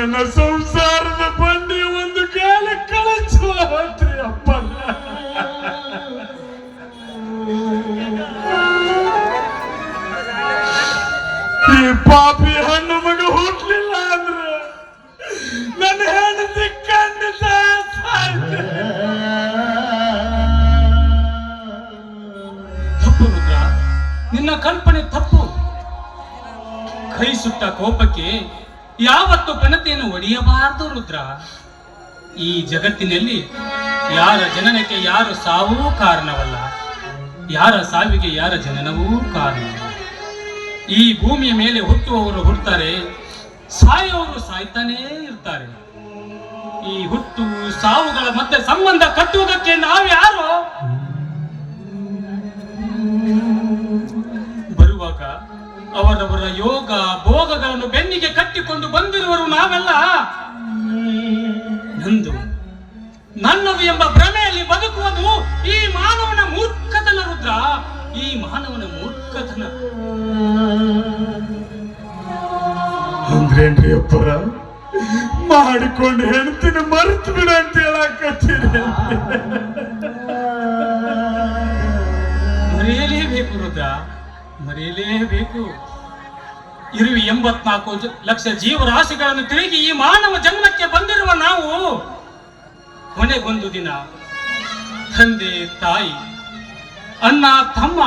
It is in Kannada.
ನನ್ನ ಸಂಸಾರದ ಬಂಡಿ ಒಂದು ಕಾಲ ಕಳಚೋತ್ರಿ ಅಪ್ಪ. ಈ ಪಾಪಿ ಹಣ್ಣು ಮಗ ಹುಟ್ಲಿಲ್ಲ ಅಂದ್ರೆ ನನ್ನ ಹೆಂಡತಿ ಖಂಡಿತ ತಪ್ಪು ರುದ್ರ, ನಿನ್ನ ಕಲ್ಪನೆ ತಪ್ಪು. ಕೈ ಸುಟ್ಟ ಕೋಪಕ್ಕೆ ಯಾವತ್ತು ಘನತೆಯನ್ನು ಒಡೆಯಬಾರದು ರುದ್ರ. ಈ ಜಗತ್ತಿನಲ್ಲಿ ಯಾರ ಜನನಕ್ಕೆ ಯಾರು ಸಾವೂ ಕಾರಣವಲ್ಲ, ಯಾರ ಸಾವಿಗೆ ಯಾರ ಜನನವೂ ಕಾರಣ. ಈ ಭೂಮಿಯ ಮೇಲೆ ಹುಟ್ಟುವವರು ಹುಟ್ಟುತ್ತಾರೆ, ಸಾಯುವವರು ಸಾಯ್ತಾನೇ ಇರ್ತಾರೆ. ಈ ಹುಟ್ಟು ಸಾವುಗಳ ಮಧ್ಯೆ ಸಂಬಂಧ ಕಟ್ಟುವುದಕ್ಕೆ ನಾವ್ಯಾರು? ಬರುವಾಗ ಅವರವರ ಯೋಗ ಭೋಗಗಳನ್ನು ಬೆನ್ನಿಗೆ ಕಟ್ಟಿಕೊಂಡು ಬಂದಿರುವರು ನಾವೆಲ್ಲ. ನನ್ನದು ಎಂಬ ಭ್ರಮೆಯಲ್ಲಿ ಬದುಕುವುದು ಈ ಮಾನವನ ಮೂರ್ಖತನ ರುದ್ರ, ಈ ಮಾನವನ ಮೂರ್ಖತನ. ಅಂದ್ರೇನ್ರಿ ಅಪ್ಪರ, ಮಾಡಿಕೊಂಡು ಹೆಣ್ತಿನ ಮರೆತು ಬಿಡ ಅಂತ ಹೇಳಕತ್ತೀರಿ. ಮರೆಯಲೇಬೇಕು ರುದ್ರ, ಮರೆಯಲೇಬೇಕು. ಇರುವಿ 84 ಲಕ್ಷ ಜೀವರಾಶಿಗಳನ್ನು ತಿರುಗಿ ಈ ಮಾನವ ಜನ್ಮಕ್ಕೆ ಬಂದಿರುವ ನಾವು ಕೊನೆಗೊಂದು ದಿನ ತಂದೆ ತಾಯಿ ಅಣ್ಣ ತಮ್ಮ